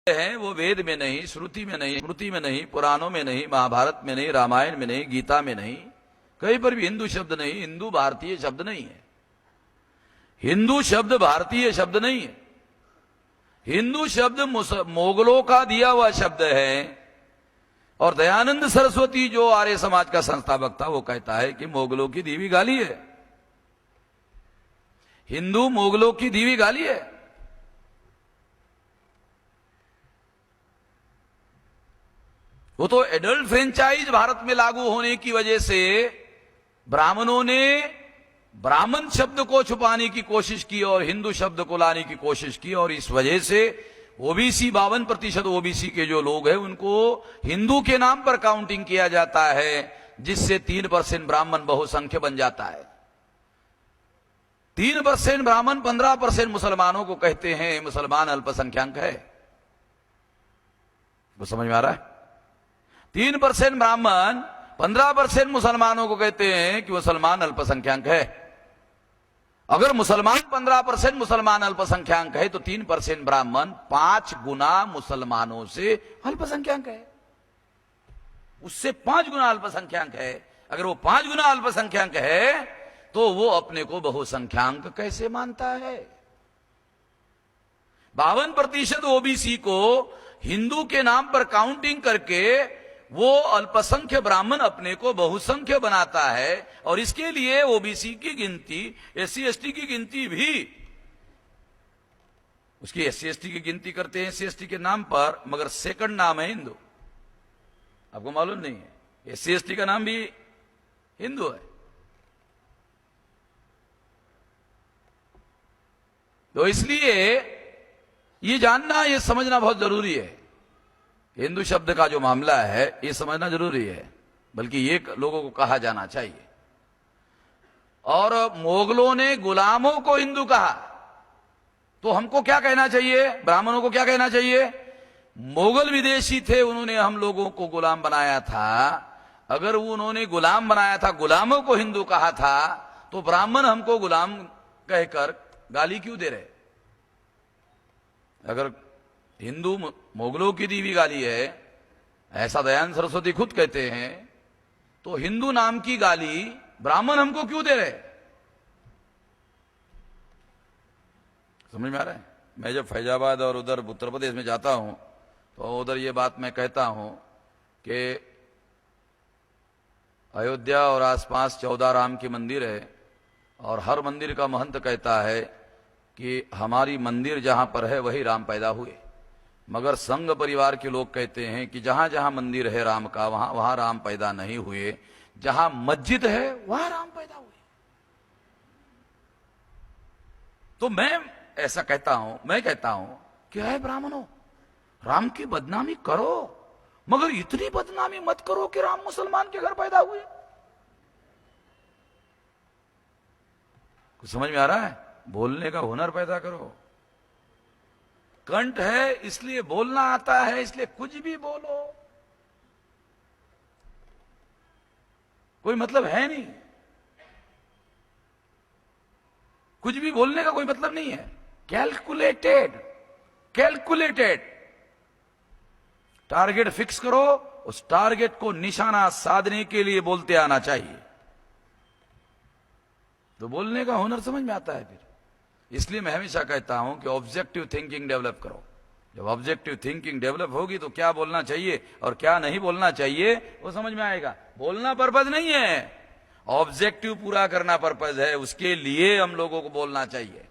हैं वो वेद में नहीं, श्रुति में नहीं, स्मृति में नहीं, पुराणों में नहीं, महाभारत में नहीं, रामायण में नहीं, गीता में नहीं, कहीं पर भी हिंदू शब्द नहीं। हिंदू भारतीय शब्द नहीं है। हिंदू शब्द भारतीय शब्द नहीं है। हिंदू शब्द मोगलों का दिया हुआ शब्द है। और दयानंद सरस्वती जो आर्य समाज का संस्थापक था वो कहता है कि मोगलों की दी हुई गाली है। हिंदू मोगलों की दी हुई गाली है। वो तो एडल्ट फ्रेंचाइज भारत में लागू होने की वजह से ब्राह्मणों ने ब्राह्मण शब्द को छुपाने की कोशिश की और हिंदू शब्द को लाने की कोशिश की, और इस वजह से ओबीसी 52% ओबीसी के जो लोग हैं उनको हिंदू के नाम पर काउंटिंग किया जाता है, जिससे 3% ब्राह्मण बहुसंख्य बन जाता है। 3% ब्राह्मण 15% मुसलमानों को कहते हैं मुसलमान अल्पसंख्यक है। वो समझ में आ रहा है? 3% ब्राह्मण 15% मुसलमानों को कहते हैं कि मुसलमान अल्पसंख्यक है। अगर मुसलमान 15% मुसलमान अल्पसंख्यक है तो 3% ब्राह्मण 5 गुना मुसलमानों से अल्पसंख्यक है। उससे 5 गुना अल्पसंख्यक है। अगर वो 5 गुना अल्पसंख्यक है तो वो अपने को बहुसंख्यक कैसे मानता है? 52% ओबीसी को हिंदू के नाम पर काउंटिंग करके वो अल्पसंख्य ब्राह्मण अपने को बहुसंख्य बनाता है, और इसके लिए ओबीसी की गिनती, एससी एसटी की गिनती भी, उसकी एससी एसटी की गिनती करते हैं एससी एसटी के नाम पर, मगर सेकंड नाम है हिंदू। आपको मालूम नहीं है? एससी एसटी का नाम भी हिंदू है। तो इसलिए ये जानना, ये समझना बहुत जरूरी है। हिंदू शब्द का जो मामला है ये समझना जरूरी है, बल्कि ये लोगों को कहा जाना चाहिए। और मोगलों ने गुलामों को हिंदू कहा, तो हमको क्या कहना चाहिए? ब्राह्मणों को क्या कहना चाहिए? मोगल विदेशी थे, उन्होंने हम लोगों को गुलाम बनाया था। अगर उन्होंने गुलाम बनाया था, गुलामों को हिंदू कहा था, तो ब्राह्मण हमको गुलाम कहकर गाली क्यों दे रहे? अगर हिंदू मोगलों की दी हुई गाली है, ऐसा दयानंद सरस्वती खुद कहते हैं, तो हिंदू नाम की गाली ब्राह्मण हमको क्यों दे रहे? समझ में आ रहा है? मैं जब फैजाबाद और उधर उत्तर प्रदेश में जाता हूं तो उधर ये बात मैं कहता हूं कि अयोध्या और आसपास 14 राम की मंदिर है, और हर मंदिर का महंत कहता है कि हमारी मंदिर जहां पर है वही राम पैदा हुए। मगर संघ परिवार के लोग कहते हैं कि जहां जहां मंदिर है राम का वहां वहां राम पैदा नहीं हुए, जहां मस्जिद है वहां राम पैदा हुए। तो मैं ऐसा कहता हूं, मैं कहता हूं कि है ब्राह्मणों, राम की बदनामी करो, मगर इतनी बदनामी मत करो कि राम मुसलमान के घर पैदा हुए। कुछ समझ में आ रहा है? बोलने का हुनर पैदा करो। कंठ है इसलिए बोलना आता है, इसलिए कुछ भी बोलो, कोई मतलब है नहीं। कुछ भी बोलने का कोई मतलब नहीं है। कैलकुलेटेड, कैलकुलेटेड टारगेट फिक्स करो, उस टारगेट को निशाना साधने के लिए बोलते आना चाहिए, तो बोलने का हुनर समझ में आता है फिर। इसलिए मैं हमेशा कहता हूं कि ऑब्जेक्टिव थिंकिंग डेवलप करो। जब ऑब्जेक्टिव थिंकिंग डेवलप होगी तो क्या बोलना चाहिए और क्या नहीं बोलना चाहिए वो समझ में आएगा। बोलना पर्पज नहीं है, ऑब्जेक्टिव पूरा करना पर्पज है, उसके लिए हम लोगों को बोलना चाहिए।